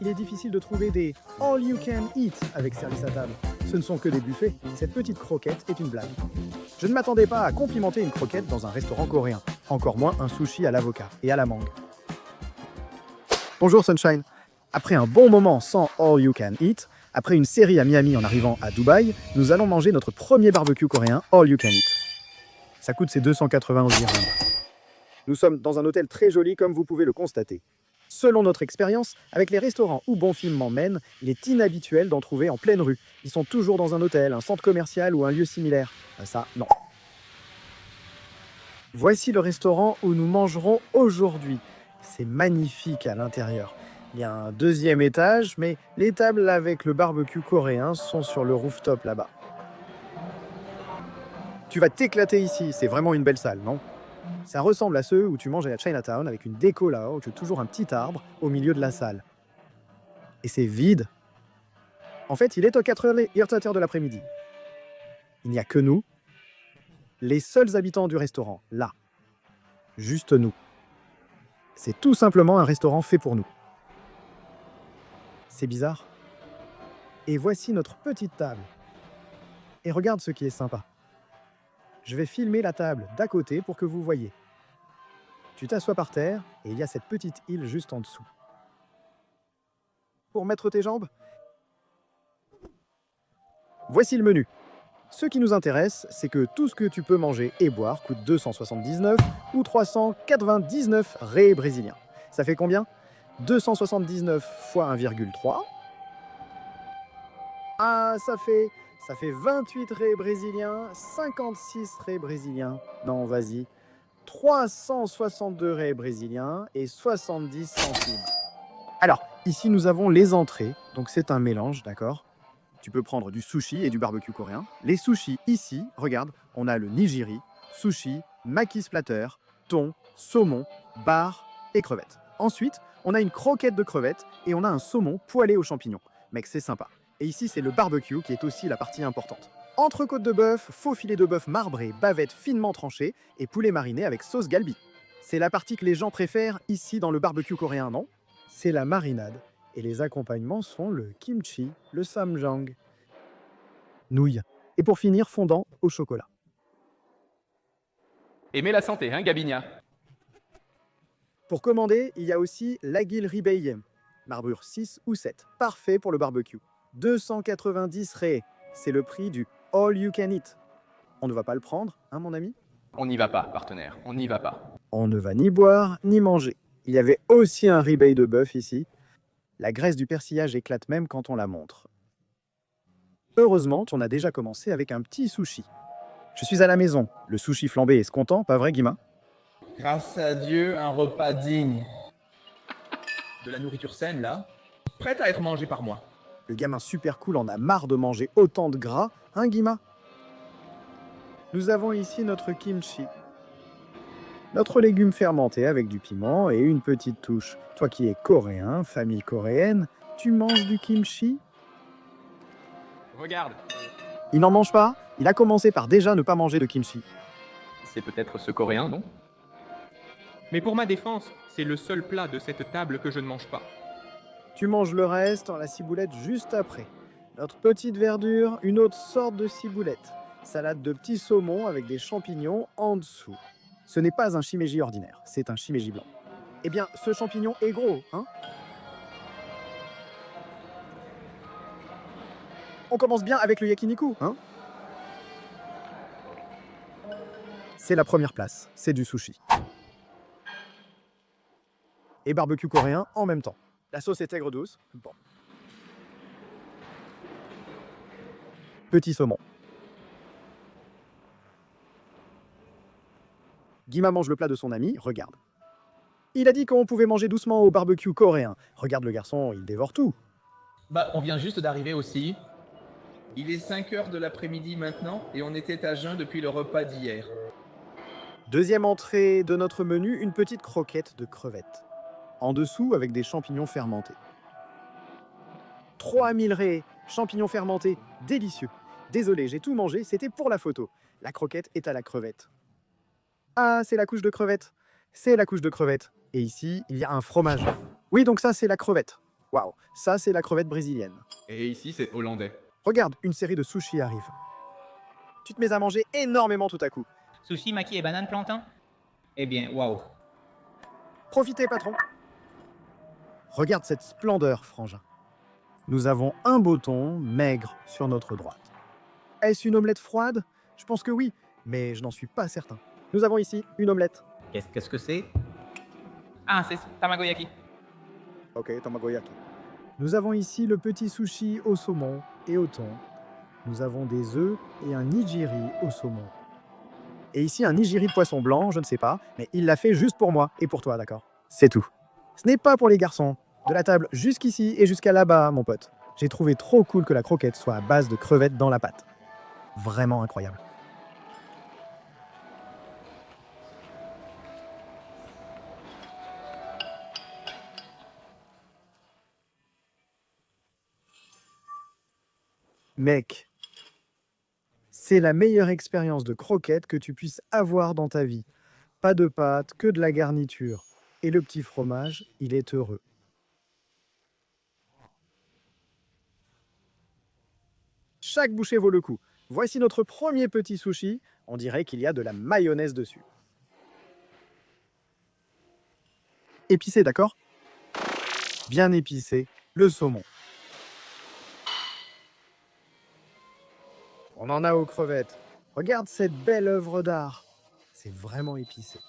il est difficile de trouver des all you can eat avec service à table. Ce ne sont que des buffets. Cette petite croquette est une blague. Je ne m'attendais pas à complimenter une croquette dans un restaurant coréen, encore moins un sushi à l'avocat et à la mangue. Bonjour Sunshine. Après un bon moment sans all you can eat, après une série à Miami en arrivant à Dubaï, nous allons manger notre premier barbecue coréen all you can eat. Ça coûte ses 291 dirhams. Nous sommes dans un hôtel très joli comme vous pouvez le constater. Selon notre expérience, avec les restaurants où Bon Film m'emmène, il est inhabituel d'en trouver en pleine rue. Ils sont toujours dans un hôtel, un centre commercial ou un lieu similaire. Ça, non. Voici le restaurant où nous mangerons aujourd'hui. C'est magnifique à l'intérieur. Il y a un deuxième étage, mais les tables avec le barbecue coréen sont sur le rooftop là-bas. Tu vas t'éclater ici, c'est vraiment une belle salle, non ? Ça ressemble à ceux où tu manges à la Chinatown avec une déco là-haut, toujours un petit arbre au milieu de la salle. Et c'est vide. En fait, il est aux 4h de l'après-midi. Il n'y a que nous, les seuls habitants du restaurant, là. Juste nous. C'est tout simplement un restaurant fait pour nous. C'est bizarre. Et voici notre petite table. Et regarde ce qui est sympa. Je vais filmer la table d'à côté pour que vous voyez. Tu t'assois par terre et il y a cette petite île juste en dessous. Pour mettre tes jambes, voici le menu. Ce qui nous intéresse, c'est que tout ce que tu peux manger et boire coûte 279 ou 399 ré brésiliens. Ça fait combien ? 279 fois 1,3. Ah, ça fait 28 ré brésiliens, 56 ré brésiliens. Non, vas-y. 362 ré brésiliens et 70 centimes. Alors, ici nous avons les entrées, donc c'est un mélange, d'accord ? Tu peux prendre du sushi et du barbecue coréen. Les sushis, ici, regarde, on a le nigiri, sushi, makis platter, thon, saumon, bar et crevettes. Ensuite, on a une croquette de crevettes et on a un saumon poêlé aux champignons. Mec, c'est sympa. Et ici, c'est le barbecue qui est aussi la partie importante. Entrecôte de bœuf, faux filet de bœuf marbré, bavette finement tranchée et poulet mariné avec sauce galbi. C'est la partie que les gens préfèrent ici dans le barbecue coréen, non ? C'est la marinade. Et les accompagnements sont le kimchi, le samjang, nouilles. Et pour finir, fondant au chocolat. Aimez la santé, hein, Gabinia? Pour commander, il y a aussi l'agil ribeyem, marbrure 6 ou 7, parfait pour le barbecue. 290 ré, c'est le prix du all you can eat. On ne va pas le prendre, hein mon ami ? On n'y va pas, partenaire, on n'y va pas. On ne va ni boire, ni manger. Il y avait aussi un ribeye de bœuf ici. La graisse du persillage éclate même quand on la montre. Heureusement, on a déjà commencé avec un petit sushi. Je suis à la maison. Le sushi flambé est content, pas vrai, Guima ? Grâce à Dieu, un repas digne. De la nourriture saine, là, prête à être mangée par moi. Le gamin super cool en a marre de manger autant de gras, hein, Guima ? Nous avons ici notre kimchi. Notre légume fermenté avec du piment et une petite touche. Toi qui es coréen, famille coréenne, tu manges du kimchi ? Regarde, Il n'en mange pas ? Il a commencé par déjà ne pas manger de kimchi. c'est peut-être ce coréen, non? Mais pour ma défense, c'est le seul plat de cette table que je ne mange pas. Tu manges le reste en la ciboulette juste après. Notre petite verdure, une autre sorte de ciboulette. Salade de petits saumons avec des champignons en dessous. Ce n'est pas un shimeji ordinaire, c'est un shimeji blanc. Eh bien, ce champignon est gros, hein ? On commence bien avec le yakiniku, hein ? C'est la première place, c'est du sushi. Et barbecue coréen en même temps. La sauce est aigre douce. Bon. Petit saumon. Guima mange le plat de son ami, regarde. Il a dit qu'on pouvait manger doucement au barbecue coréen. Regarde le garçon, il dévore tout. Bah, on vient juste d'arriver aussi. Il est 5h de l'après-midi maintenant et on était à jeun depuis le repas d'hier. Deuxième entrée de notre menu, une petite croquette de crevettes. En dessous, avec des champignons fermentés. 3000 ré, champignons fermentés, délicieux. Désolé, j'ai tout mangé, c'était pour la photo. La croquette est à la crevette. Ah, c'est la couche de crevette. C'est la couche de crevette. Et ici, il y a un fromage. Oui, donc ça, c'est la crevette. Waouh, ça c'est la crevette brésilienne. Et ici, c'est hollandais. Regarde, une série de sushis arrive. Tu te mets à manger énormément tout à coup. Sushi, maki et banane plantain? Eh bien, waouh. Profitez, patron. Regarde cette splendeur, frangin. Nous avons un bouton maigre sur notre droite. Est-ce une omelette froide? Je pense que oui, mais je n'en suis pas certain. Nous avons ici une omelette. Qu'est-ce que c'est? Ah, c'est tamagoyaki. Ok, tamagoyaki. Nous avons ici le petit sushi au saumon et au thon. Nous avons des œufs et un nigiri au saumon. Et ici un nigiri de poisson blanc, je ne sais pas, mais il l'a fait juste pour moi et pour toi, d'accord? C'est tout. Ce n'est pas pour les garçons. De la table jusqu'ici et jusqu'à là-bas, mon pote. J'ai trouvé trop cool que la croquette soit à base de crevettes dans la pâte. Vraiment incroyable. Mec, c'est la meilleure expérience de croquette que tu puisses avoir dans ta vie. Pas de pâte, que de la garniture. Et le petit fromage, il est heureux. Chaque bouchée vaut le coup. Voici notre premier petit sushi. On dirait qu'il y a de la mayonnaise dessus. Épicé, d'accord? Bien épicé, le saumon. On en a aux crevettes. Regarde cette belle œuvre d'art. C'est vraiment épicé.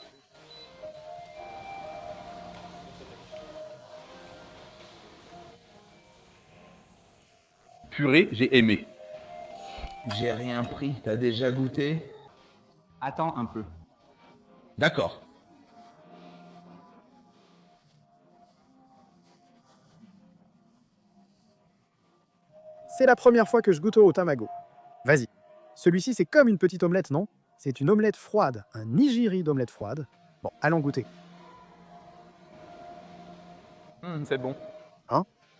Purée, j'ai aimé. J'ai rien pris. T'as déjà goûté? Attends un peu. D'accord. C'est la première fois que je goûte au tamago. Vas-y. Celui-ci, c'est comme une petite omelette, non? C'est une omelette froide, un nigiri d'omelette froide. Bon, allons goûter. C'est bon.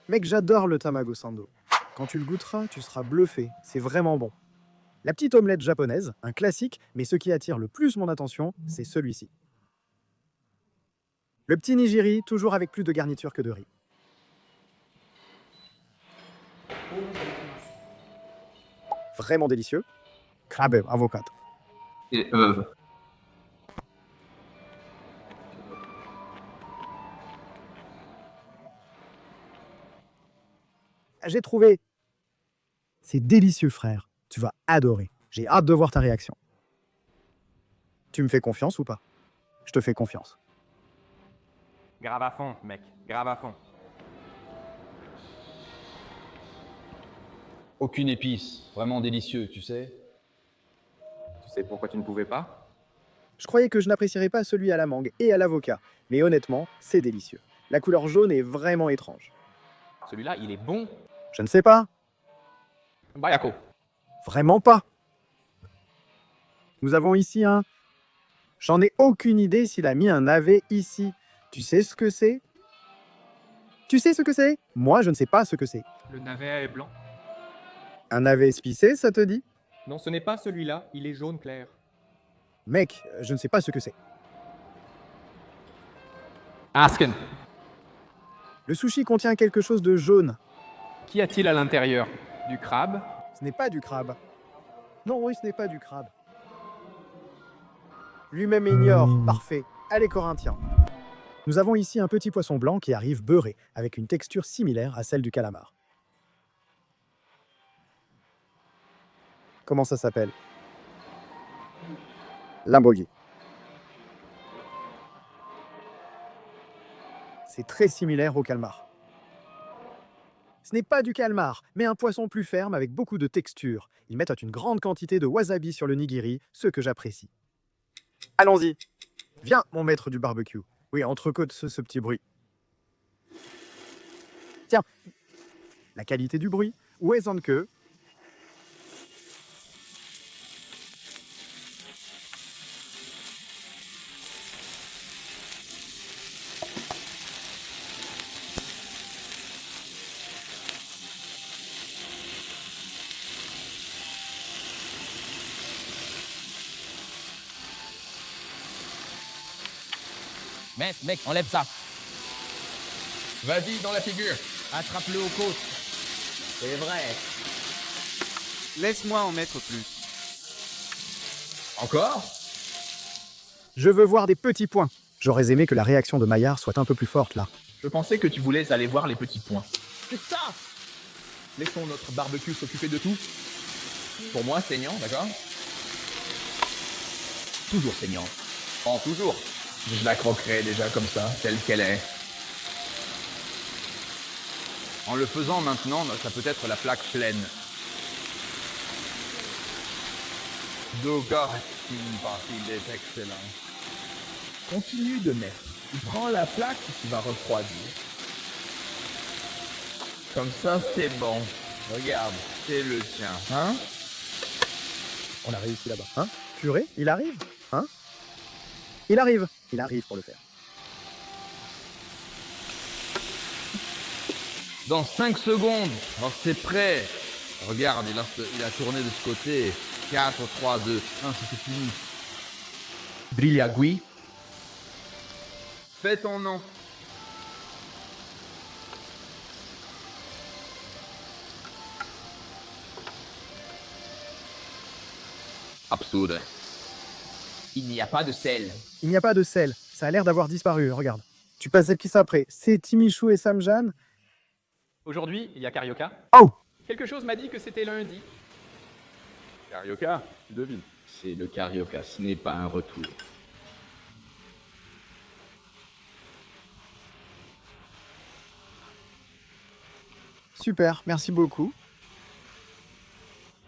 Mec, j'adore le tamago sando. Quand tu le goûteras, tu seras bluffé. C'est vraiment bon. La petite omelette japonaise, un classique, mais ce qui attire le plus mon attention, c'est celui-ci. Le petit nigiri, toujours avec plus de garniture que de riz. Vraiment délicieux. Crabe, avocado. Et J'ai trouvé. C'est délicieux, frère. Tu vas adorer. J'ai hâte de voir ta réaction. Tu me fais confiance ou pas? Je te fais confiance. Grave à fond, mec. Grave à fond. Aucune épice, vraiment délicieux, tu sais. tu sais pourquoi tu ne pouvais pas? Je croyais que je n'apprécierais pas celui à la mangue et à l'avocat, mais honnêtement, c'est délicieux. La couleur jaune est vraiment étrange. Celui-là, il est bon. Je ne sais pas. Bayako. Vraiment pas. Nous avons ici un... J'en ai aucune idée s'il a mis un navet ici. Tu sais ce que c'est? Tu sais ce que c'est? Moi, je ne sais pas ce que c'est. Le navet est blanc. Un navet épicé, ça te dit? Non, ce n'est pas celui-là, il est jaune clair. Mec, je ne sais pas ce que c'est. Asken. Le sushi contient quelque chose de jaune. Qu'y a-t-il à l'intérieur? Du crabe? Ce n'est pas du crabe. Non, oui, ce n'est pas du crabe. Lui-même ignore. Parfait. Allez, Corinthiens. Nous avons ici un petit poisson blanc qui arrive beurré, avec une texture similaire à celle du calamar. Comment ça s'appelle? Lambogi. C'est très similaire au calmar. Ce n'est pas du calmar, mais un poisson plus ferme avec beaucoup de texture. Ils mettent une grande quantité de wasabi sur le nigiri, ce que j'apprécie. Allons-y. Viens, mon maître du barbecue. Oui, entrecôte ce petit bruit. Tiens, la qualité du bruit. Où est-ce que... Mec, enlève ça. Vas-y, dans la figure. Attrape-le aux côtes. C'est vrai. Laisse-moi en mettre plus. Encore? Je veux voir des petits points. J'aurais aimé que la réaction de Maillard soit un peu plus forte là. Je pensais que tu voulais aller voir les petits points. C'est ça! Laissons notre barbecue s'occuper de tout. Pour moi, saignant, d'accord? Toujours saignant. Oh, toujours. Je la croquerai déjà comme ça, telle qu'elle est. En le faisant maintenant, ça peut être la plaque pleine. Doka, il est excellent. Continue de mettre. Tu prends la plaque et tu vas refroidir. Comme ça, c'est bon. Regarde, c'est le tien. Hein? On a réussi là-bas. Hein? Purée, il arrive? Hein? Il arrive. Il arrive pour le faire. Dans 5 secondes, oh, c'est prêt. Regarde, il a tourné de ce côté. 4, 3, 2, 1, c'est fini. Brigliagui. Fais ton nom. Absurde. Il n'y a pas de sel. Il n'y a pas de sel. Ça a l'air d'avoir disparu, regarde. Tu passes qui ça après? C'est Timichou et Samjan? Aujourd'hui, il y a Carioca. Oh! Quelque chose m'a dit que c'était lundi. Carioca, tu devines. C'est le Carioca, ce n'est pas un retour. Super, merci beaucoup.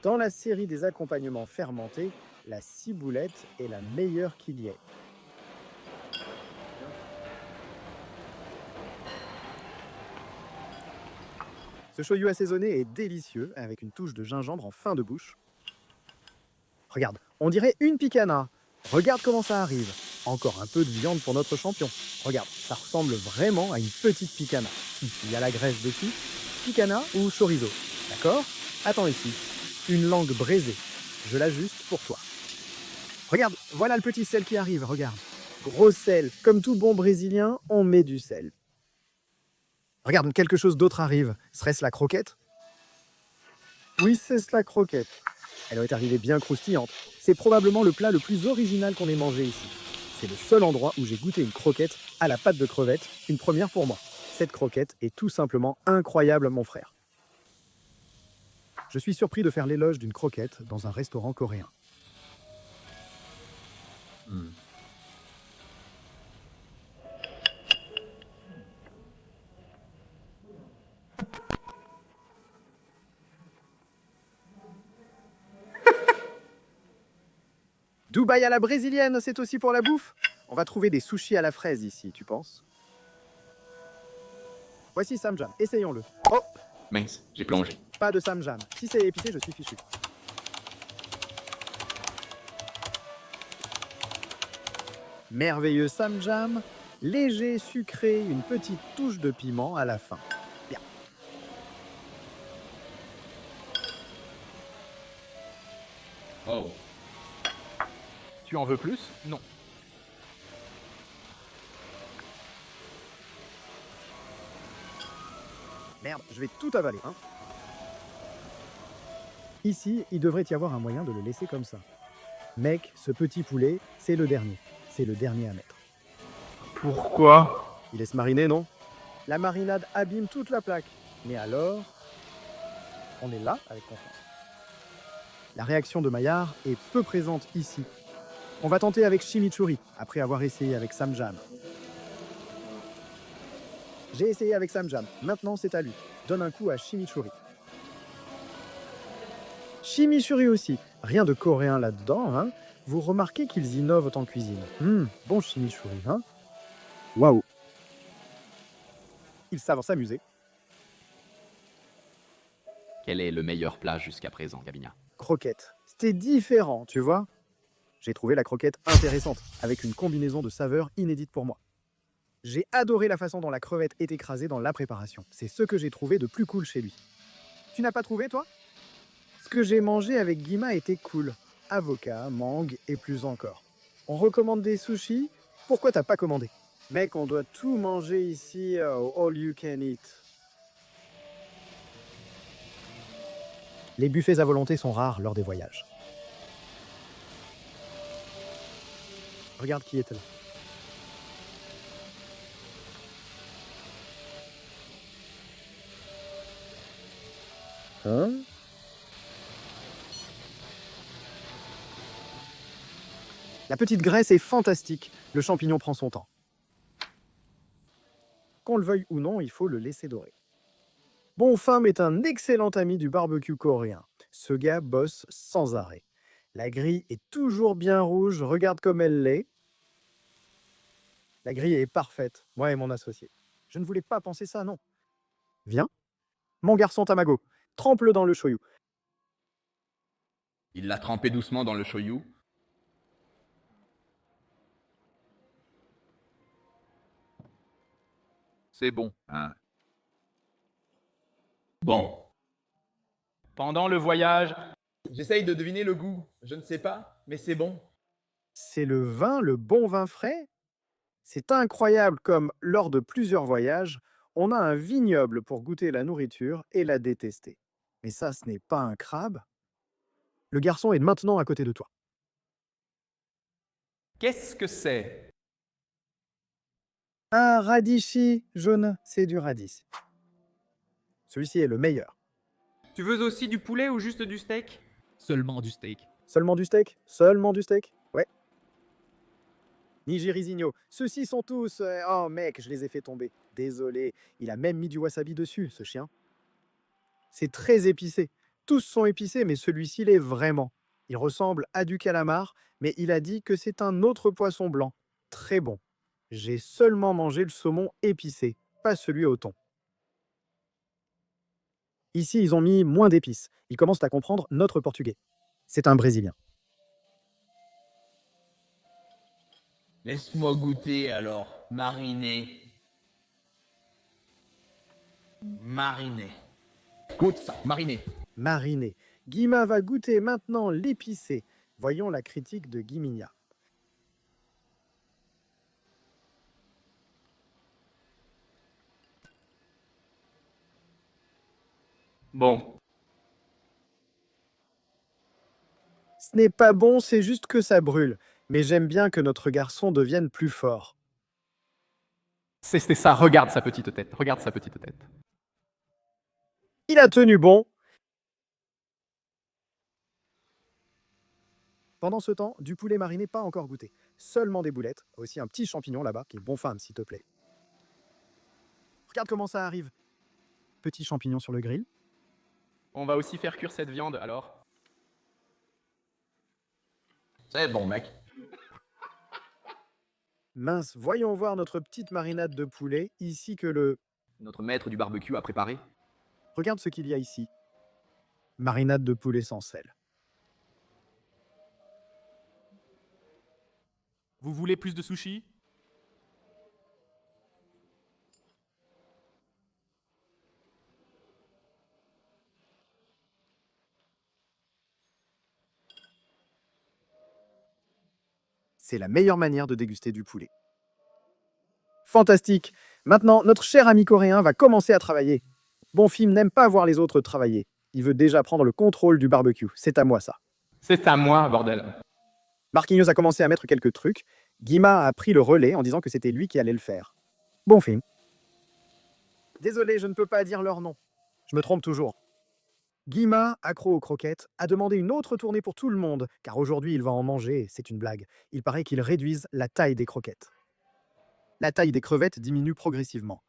Dans la série des accompagnements fermentés, la ciboulette est la meilleure qu'il y ait. Ce shoyu assaisonné est délicieux, avec une touche de gingembre en fin de bouche. Regarde, on dirait une picana. Regarde comment ça arrive. Encore un peu de viande pour notre champion. Regarde, ça ressemble vraiment à une petite picana. Il y a la graisse dessus. Picana ou chorizo, d'accord? Attends ici, une langue braisée. Je l'ajuste pour toi. Regarde, voilà le petit sel qui arrive, regarde. Gros sel, comme tout bon brésilien, on met du sel. Regarde, quelque chose d'autre arrive. Serait-ce la croquette? Oui, c'est la croquette. Elle doit être arrivée bien croustillante. C'est probablement le plat le plus original qu'on ait mangé ici. C'est le seul endroit où j'ai goûté une croquette à la pâte de crevette, une première pour moi. Cette croquette est tout simplement incroyable, mon frère. Je suis surpris de faire l'éloge d'une croquette dans un restaurant coréen. Dubaï à la brésilienne, c'est aussi pour la bouffe. On va trouver des sushis à la fraise ici, tu penses? Voici Samjam, essayons-le. Oh, Mince, j'ai plongé. pas de Samjam. Si c'est épicé, je suis fichu. Merveilleux Samjam, léger, sucré, une petite touche de piment à la fin. Bien. Oh. Tu en veux plus? Non. Merde, je vais tout avaler, hein. Ici, il devrait y avoir un moyen de le laisser comme ça. Mec, ce petit poulet, c'est le dernier. C'est le dernier à mettre. Pourquoi? Il laisse mariner, non? La marinade abîme toute la plaque. Mais alors, on est là avec confiance. La réaction de Maillard est peu présente ici. On va tenter avec chimichurri, après avoir essayé avec Samjam. J'ai essayé avec Samjam, maintenant c'est à lui. Donne un coup à chimichurri. Chimichurri aussi, rien de coréen là-dedans, hein? Vous remarquez qu'ils innovent en cuisine. Bon chimichurri, hein? Waouh! Ils savent s'amuser. Quel est le meilleur plat jusqu'à présent, Gavinia? Croquette. C'était différent, tu vois? J'ai trouvé la croquette intéressante, avec une combinaison de saveurs inédite pour moi. J'ai adoré la façon dont la crevette est écrasée dans la préparation. C'est ce que j'ai trouvé de plus cool chez lui. Tu n'as pas trouvé, toi? Ce que j'ai mangé avec Guima était cool. Avocat, mangue et plus encore. On recommande des sushis? Pourquoi t'as pas commandé? Mec, on doit tout manger ici au All You Can Eat. Les buffets à volonté sont rares lors des voyages. Regarde qui est là. Hein? La petite graisse est fantastique. Le champignon prend son temps. Qu'on le veuille ou non, il faut le laisser dorer. Bon Pham est un excellent ami du barbecue coréen. Ce gars bosse sans arrêt. La grille est toujours bien rouge, regarde comme elle l'est. La grille est parfaite, moi et mon associé. Je ne voulais pas penser ça, non. Viens, mon garçon Tamago, trempe-le dans le shoyu. Il l'a trempé doucement dans le shoyu. C'est bon, hein. Bon. Pendant le voyage, J'essaye de deviner le goût. Je ne sais pas, mais c'est bon. C'est le vin, le bon vin frais? C'est incroyable comme, lors de plusieurs voyages, on a un vignoble pour goûter la nourriture et la détester. Mais ça, ce n'est pas un crabe. Le garçon est maintenant à côté de toi. qu'est-ce que c'est? Un radishi jaune, c'est du radis. Celui-ci est le meilleur. Tu veux aussi du poulet ou juste du steak? Seulement du steak. Seulement du steak? Seulement du steak? Ouais. Nigirisigno. Ceux-ci sont tous... Oh mec, je les ai fait tomber. Désolé. Il a même mis du wasabi dessus, ce chien. C'est très épicé. Tous sont épicés, mais celui-ci l'est vraiment. Il ressemble à du calamar, mais il a dit que c'est un autre poisson blanc. Très bon. J'ai seulement mangé le saumon épicé, pas celui au thon. Ici, ils ont mis moins d'épices. Ils commencent à comprendre notre portugais. C'est un Brésilien. Laisse-moi goûter alors. Mariné. Mariné. Goûte ça, mariné. Mariné. Guima va goûter maintenant l'épicé. Voyons la critique de Guiminia. Bon, Ce n'est pas bon, c'est juste que ça brûle. Mais j'aime bien que notre garçon devienne plus fort. C'est ça, regarde sa petite tête, regarde sa petite tête. Il a tenu bon. Pendant ce temps, du poulet mariné pas encore goûté. Seulement des boulettes. Aussi un petit champignon là-bas qui est bon femme, s'il te plaît. Regarde comment ça arrive. Petit champignon sur le grill. On va aussi faire cuire cette viande, alors. C'est bon, mec. Mince, voyons voir notre petite marinade de poulet, ici que le... Notre maître du barbecue a préparé. Regarde ce qu'il y a ici. Marinade de poulet sans sel. Vous voulez plus de sushi? C'est la meilleure manière de déguster du poulet. Fantastique. Maintenant, notre cher ami coréen va commencer à travailler. Bon film n'aime pas voir les autres travailler. Il veut déjà prendre le contrôle du barbecue. C'est à moi ça. c'est à moi, bordel. Marquinhos a commencé à mettre quelques trucs. Guima a pris le relais en disant que c'était lui qui allait le faire. Bon film. Désolé, je ne peux pas dire leur nom. Je me trompe toujours. Guima, accro aux croquettes, a demandé une autre tournée pour tout le monde, car aujourd'hui il va en manger, c'est une blague. Il paraît qu'ils réduisent la taille des croquettes. La taille des crevettes diminue progressivement.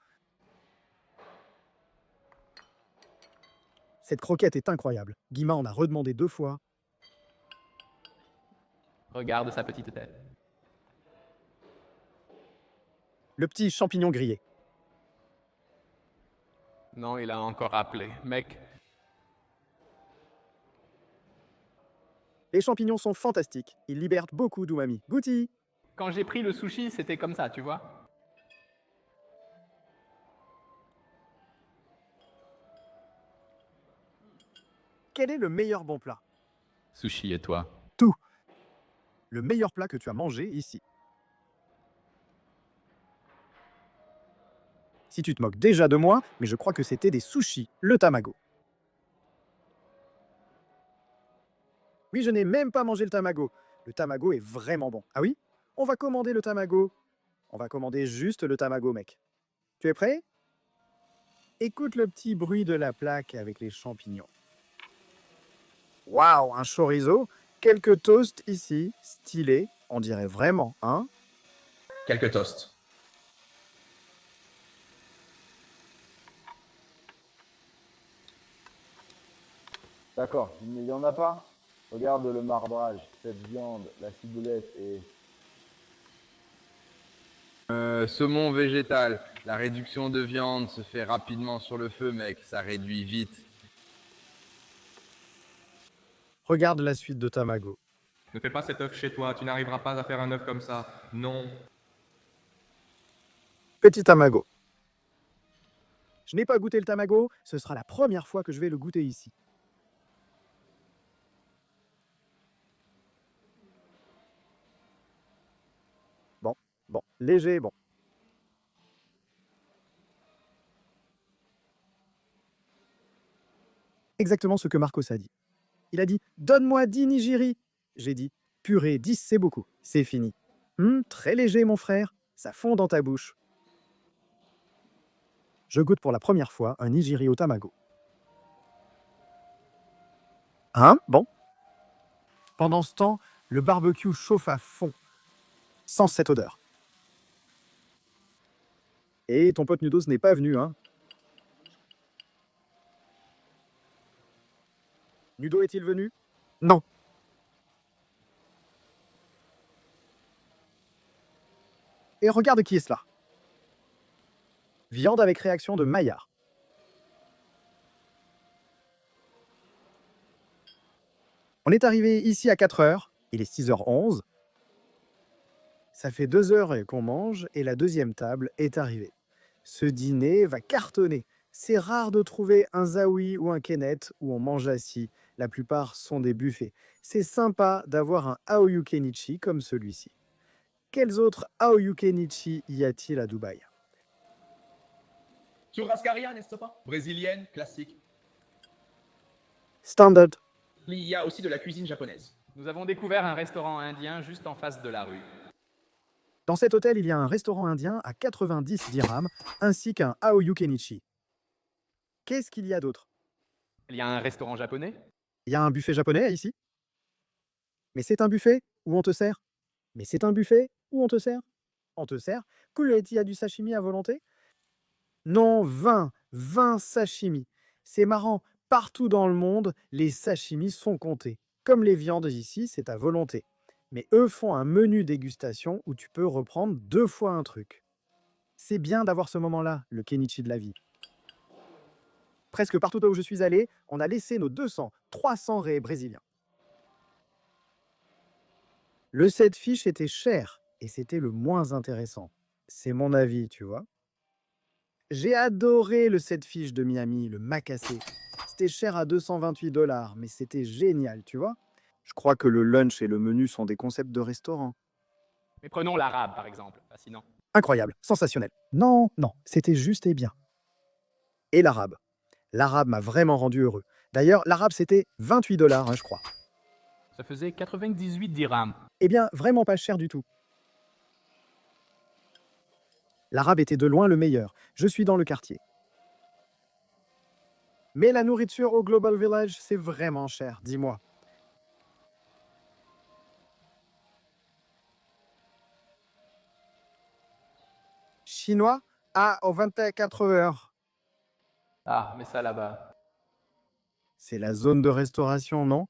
Cette croquette est incroyable. Guima en a redemandé 2 fois. Regarde sa petite tête. Le petit champignon grillé. Non, il a encore appelé. Mec, Les champignons sont fantastiques. Ils libèrent beaucoup d'umami. Gouti! quand j'ai pris le sushi, c'était comme ça, tu vois. Quel est le meilleur bon plat? Sushi et toi. Le meilleur plat que tu as mangé ici. Si tu te moques déjà de moi, mais je crois que c'était des sushis, le tamago. Oui, je n'ai même pas mangé le tamago. Le tamago est vraiment bon. Ah oui? On va commander le tamago. On va commander juste le tamago, mec. Tu es prêt? Écoute le petit bruit de la plaque avec les champignons. Waouh, un chorizo. Quelques toasts ici, stylés. On dirait vraiment, hein? Quelques toasts. D'accord, mais il n'y en a pas. Regarde le marbrage, cette viande, la ciboulette et... Saumon végétal. La réduction de viande se fait rapidement sur le feu, mec. Ça réduit vite. Regarde la suite de tamago. Ne fais pas cet œuf chez toi, tu n'arriveras pas à faire un œuf comme ça. Non. Petit tamago. Je n'ai pas goûté le tamago, ce sera la première fois que je vais le goûter ici. Bon, léger, bon. Exactement ce que Marcos a dit. Il a dit « Donne-moi 10 nigiri ». J'ai dit « Purée, 10 c'est beaucoup, c'est fini. Très léger mon frère, ça fond dans ta bouche. » Je goûte pour la première fois un nigiri au tamago. Hein? Bon. Pendant ce temps, le barbecue chauffe à fond, sans cette odeur. Et ton pote Nudos n'est pas venu, hein? Nudo est-il venu? Non. Et regarde qui est cela. Viande avec réaction de Maillard. On est arrivé ici à 4 heures, il est 6h11. Ça fait 2 heures qu'on mange et la deuxième table est arrivée. Ce dîner va cartonner. C'est rare de trouver un zawi ou un kennet où on mange assis. La plupart sont des buffets. C'est sympa d'avoir un Aoyu Kenichi comme celui-ci. Quels autres Aoyu Kenichi y a-t-il à Dubaï? Churrascaria, n'est-ce pas? Brésilienne, classique. Standard. Il y a aussi de la cuisine japonaise. Nous avons découvert un restaurant indien juste en face de la rue. Dans cet hôtel, il y a un restaurant indien à 90 dirhams ainsi qu'un Aoyu Kenichi. Qu'est-ce qu'il y a d'autre? Il y a un restaurant japonais. Il y a un buffet japonais ici? Mais c'est un buffet où on te sert? Mais c'est un buffet où on te sert? On te sert? Il y a du sashimi à volonté? Non, 20 sashimi. C'est marrant, partout dans le monde, les sashimis sont comptés. Comme les viandes ici, c'est à volonté. Mais eux font un menu dégustation où tu peux reprendre 2 fois un truc. C'est bien d'avoir ce moment-là, le Kenichi de la vie. Presque partout où je suis allé, on a laissé nos 200, 300 raies brésiliens. Le set fish était cher et c'était le moins intéressant. C'est mon avis, tu vois. J'ai adoré le set fish de Miami, le macassé. C'était cher à 228 $, mais c'était génial, tu vois. Je crois que le lunch et le menu sont des concepts de restaurant. Mais prenons l'arabe, par exemple. Fascinant. Incroyable, sensationnel. Non, c'était juste et bien. Et l'arabe. L'arabe m'a vraiment rendu heureux. D'ailleurs, l'arabe, c'était 28 $, je crois. Ça faisait 98 dirhams. Eh bien, vraiment pas cher du tout. L'arabe était de loin le meilleur. Je suis dans le quartier. Mais la nourriture au Global Village, c'est vraiment cher, dis-moi. Chinois? Ah, aux 24 heures. Ah, mais ça là-bas. C'est la zone de restauration, non?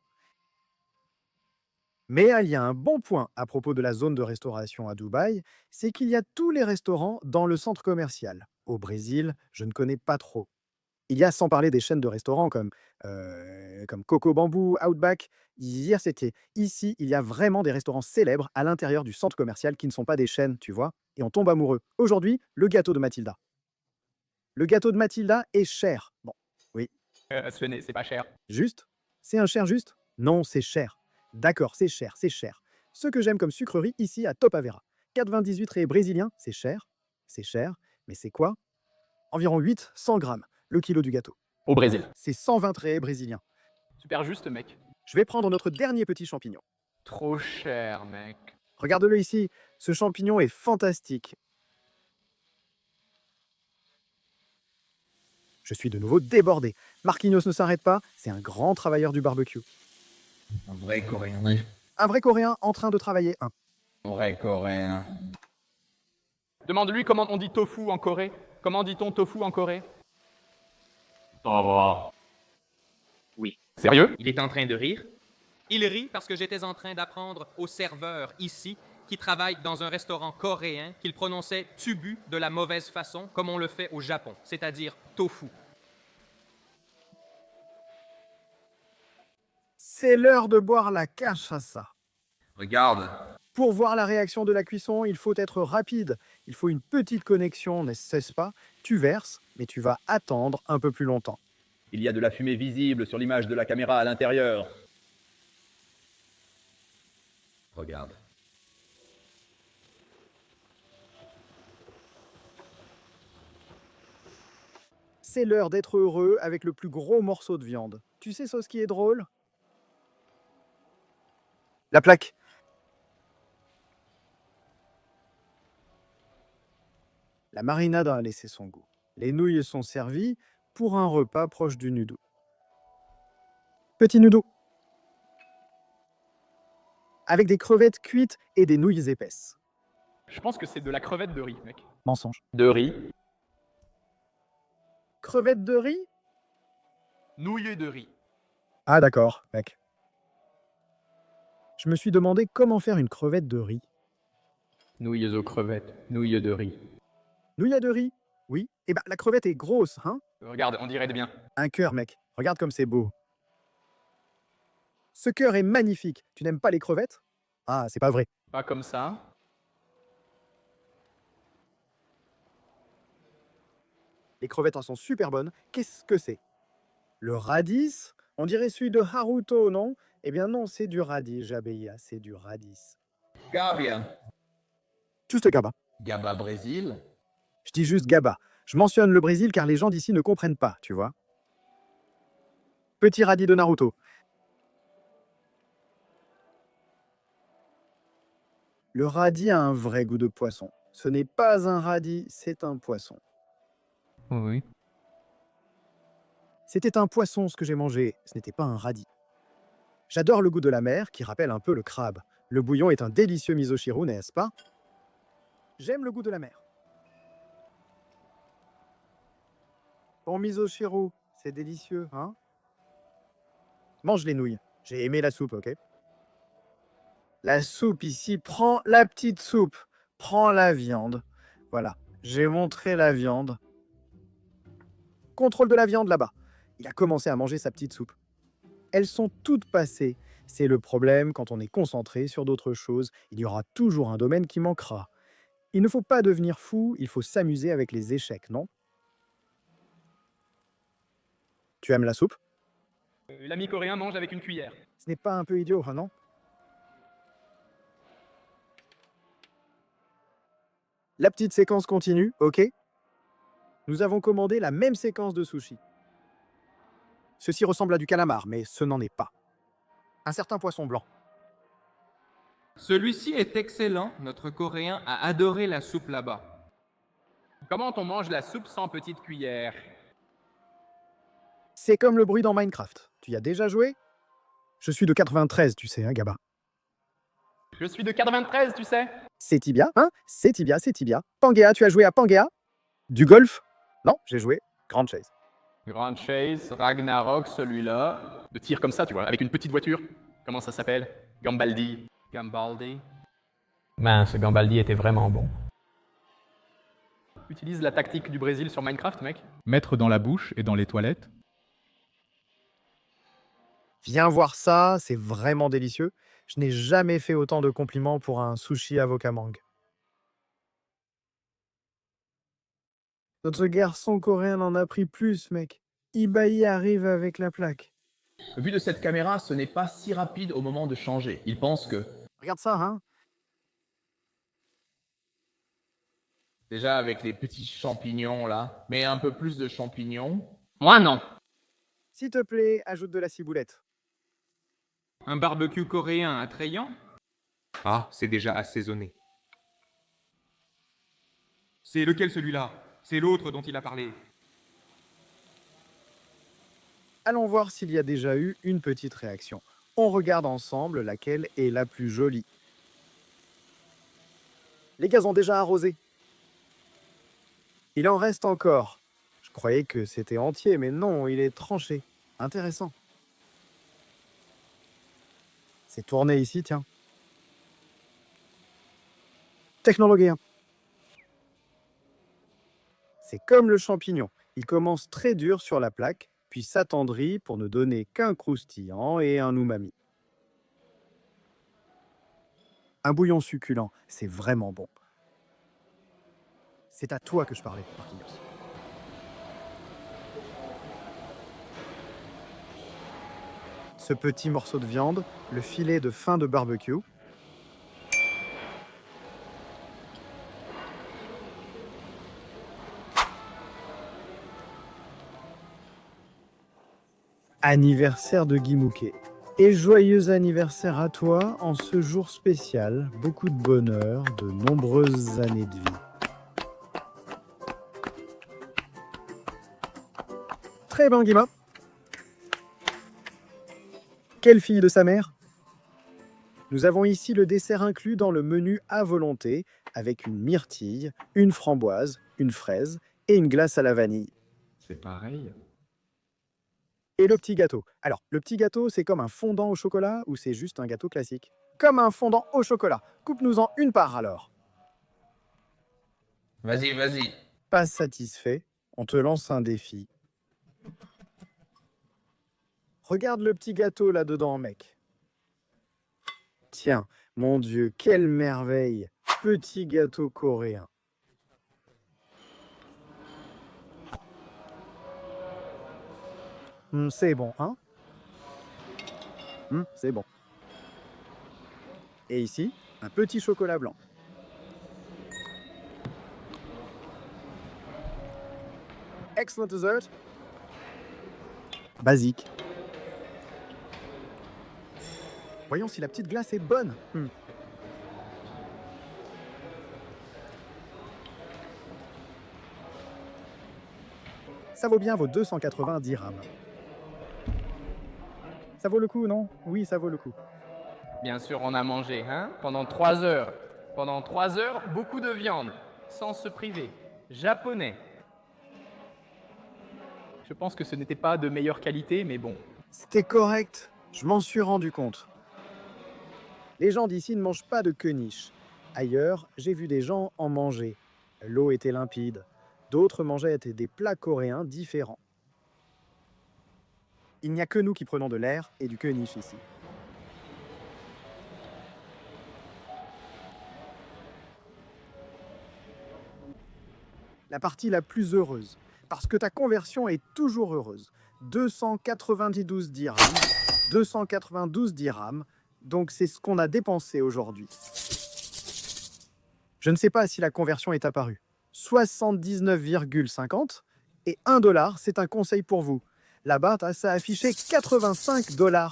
Mais il y a un bon point à propos de la zone de restauration à Dubaï, c'est qu'il y a tous les restaurants dans le centre commercial. Au Brésil, je ne connais pas trop. Il y a, sans parler des chaînes de restaurants comme Coco Bamboo, Outback. Hier, c'était ici, il y a vraiment des restaurants célèbres à l'intérieur du centre commercial qui ne sont pas des chaînes, tu vois, et on tombe amoureux. Aujourd'hui, le gâteau de Mathilda. Le gâteau de Mathilda est cher. Bon, oui. C'est pas cher. Juste? C'est un cher juste? Non, c'est cher. D'accord, c'est cher, c'est cher. Ce que j'aime comme sucrerie ici à Top Avera. 98 raies brésiliens, c'est cher, mais c'est quoi? Environ 800 grammes, le kilo du gâteau. Au Brésil. C'est 120 raies brésiliens. Super juste, mec. Je vais prendre notre dernier petit champignon. Trop cher, mec. Regarde-le ici, ce champignon est fantastique. Je suis de nouveau débordé. Marquinhos ne s'arrête pas, c'est un grand travailleur du barbecue. Un vrai coréen. Oui. Un vrai Coréen en train de travailler un. Un vrai coréen. Demande-lui comment on dit tofu en Corée. Comment dit-on tofu en Corée? Oui. Sérieux? Il est en train de rire. Il rit parce que j'étais en train d'apprendre au serveur ici, qui travaille dans un restaurant coréen, qu'il prononçait tubu de la mauvaise façon, comme on le fait au Japon, c'est-à-dire tofu. C'est l'heure de boire la cachaça. Regarde. Pour voir la réaction de la cuisson, il faut être rapide. Il faut une petite connexion, n'est-ce pas? Tu verses, mais tu vas attendre un peu plus longtemps. Il y a de la fumée visible sur l'image de la caméra à l'intérieur. Regarde. C'est l'heure d'être heureux avec le plus gros morceau de viande. Tu sais ce qui est drôle? La plaque. La marinade a laissé son goût. Les nouilles sont servies pour un repas proche du noodle. Petit noodle. Avec des crevettes cuites et des nouilles épaisses. Je pense que c'est de la crevette de riz, mec. Mensonge. De riz. Crevettes de riz? Nouilles de riz. Ah d'accord, mec. Je me suis demandé comment faire une crevette de riz. Nouilles aux crevettes. Nouilles de riz. Nouilles de riz? Oui. Eh ben, la crevette est grosse, hein? Regarde, on dirait bien. Un cœur, mec. Regarde comme c'est beau. Ce cœur est magnifique. Tu n'aimes pas les crevettes? Ah, c'est pas vrai. Pas comme ça. Les crevettes en sont super bonnes. Qu'est-ce que c'est? Le radis? On dirait celui de Haruto, non? Eh bien non, c'est du radis, Jabeya, c'est du radis. Gabia. Juste Gaba. Gaba Brésil. Je dis juste Gaba. Je mentionne le Brésil car les gens d'ici ne comprennent pas, tu vois. Petit radis de Naruto. Le radis a un vrai goût de poisson. Ce n'est pas un radis, c'est un poisson. Oui. C'était un poisson ce que j'ai mangé, ce n'était pas un radis. J'adore le goût de la mer qui rappelle un peu le crabe. Le bouillon est un délicieux miso-shiru, n'est-ce pas? J'aime le goût de la mer. Bon miso-shiru, c'est délicieux, hein? Mange les nouilles. J'ai aimé la soupe, ok? La soupe ici, prends la petite soupe. Prends la viande. Voilà, j'ai montré la viande. Contrôle de la viande là-bas. Il a commencé à manger sa petite soupe. Elles sont toutes passées. C'est le problème quand on est concentré sur d'autres choses. Il y aura toujours un domaine qui manquera. Il ne faut pas devenir fou, il faut s'amuser avec les échecs, non? Tu aimes la soupe? L'ami coréen mange avec une cuillère. Ce n'est pas un peu idiot, hein, non? La petite séquence continue, ok? Nous avons commandé la même séquence de sushi. Ceci ressemble à du calamar, mais ce n'en est pas. Un certain poisson blanc. Celui-ci est excellent. Notre Coréen a adoré la soupe là-bas. Comment on mange la soupe sans petite cuillère? C'est comme le bruit dans Minecraft. Tu y as déjà joué? Je suis de 93, tu sais, hein, Gaba. Je suis de 93, tu sais. C'est Tibia, hein? C'est Tibia, c'est Tibia. Pangea, tu as joué à Pangea? Du golf? Non, j'ai joué Grand Chase. Grand Chase, Ragnarok, celui-là. De tir comme ça, tu vois, avec une petite voiture. Comment ça s'appelle? Gambaldi. Gambaldi. Ben, ce Gambaldi était vraiment bon. Utilise la tactique du Brésil sur Minecraft, mec. Mettre dans la bouche et dans les toilettes. Viens voir ça, c'est vraiment délicieux. Je n'ai jamais fait autant de compliments pour un sushi avocat mangue. Notre garçon coréen en a pris plus, mec. Ibai arrive avec la plaque. Vu de cette caméra, ce n'est pas si rapide au moment de changer. Il pense que... Regarde ça, hein? Déjà avec les petits champignons là, mais un peu plus de champignons. Moi non. S'il te plaît, ajoute de la ciboulette. Un barbecue coréen attrayant? Ah, c'est déjà assaisonné. C'est lequel celui-là? C'est l'autre dont il a parlé. Allons voir s'il y a déjà eu une petite réaction. On regarde ensemble laquelle est la plus jolie. Les gaz ont déjà arrosé. Il en reste encore. Je croyais que c'était entier, mais non, il est tranché. Intéressant. C'est tourné ici, tiens. Technologie 1. C'est comme le champignon. Il commence très dur sur la plaque, puis s'attendrit pour ne donner qu'un croustillant et un umami. Un bouillon succulent, c'est vraiment bon. C'est à toi que je parlais, Marquinhos. Ce petit morceau de viande, le filet de fin de barbecue. Anniversaire de Guy Mouquet. Et joyeux anniversaire à toi en ce jour spécial. Beaucoup de bonheur, de nombreuses années de vie. Très bien, Guima. Quelle fille de sa mère? Nous avons ici le dessert inclus dans le menu à volonté, avec une myrtille, une framboise, une fraise et une glace à la vanille. C'est pareil. Et le petit gâteau. Alors, le petit gâteau, c'est comme un fondant au chocolat ou c'est juste un gâteau classique? Comme un fondant au chocolat. Coupe-nous-en une part alors. Vas-y, vas-y. Pas satisfait, on te lance un défi. Regarde le petit gâteau là-dedans, mec. Tiens, mon Dieu, quelle merveille! Petit gâteau coréen. C'est bon, hein? C'est bon. Et ici, un petit chocolat blanc. Excellent dessert. Basique. Voyons si la petite glace est bonne. Ça vaut bien vos 280 dirhams. Ça vaut le coup, non? Oui, ça vaut le coup. Bien sûr, on a mangé, hein? Pendant 3 heures. Pendant 3 heures, beaucoup de viande. Sans se priver. Japonais. Je pense que ce n'était pas de meilleure qualité, mais bon. C'était correct. Je m'en suis rendu compte. Les gens d'ici ne mangent pas de queniche. Ailleurs, j'ai vu des gens en manger. L'eau était limpide. D'autres mangeaient des plats coréens différents. Il n'y a que nous qui prenons de l'air et du queniche ici. La partie la plus heureuse, parce que ta conversion est toujours heureuse. 292 dirhams, 292 dirhams, donc c'est ce qu'on a dépensé aujourd'hui. Je ne sais pas si la conversion est apparue. 79,50 et 1 $, c'est un conseil pour vous. Là-bas, ça a affiché 85 $.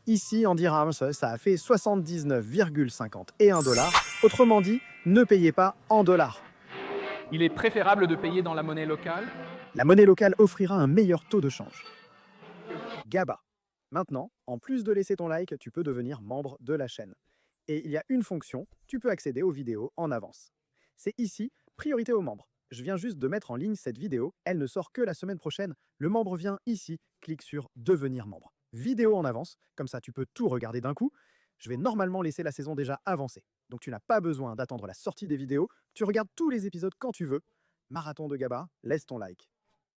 Ici, en dirhams, ça a fait 79,50 et 1 $. Autrement dit, ne payez pas en dollars. Il est préférable de payer dans la monnaie locale? La monnaie locale offrira un meilleur taux de change. GABA. Maintenant, en plus de laisser ton like, tu peux devenir membre de la chaîne. Et il y a une fonction, tu peux accéder aux vidéos en avance. C'est ici, priorité aux membres. Je viens juste de mettre en ligne cette vidéo, elle ne sort que la semaine prochaine. Le membre vient ici, clique sur devenir membre. Vidéo en avance, comme ça tu peux tout regarder d'un coup. Je vais normalement laisser la saison déjà avancée. Donc tu n'as pas besoin d'attendre la sortie des vidéos, tu regardes tous les épisodes quand tu veux. Marathon de GABA, laisse ton like.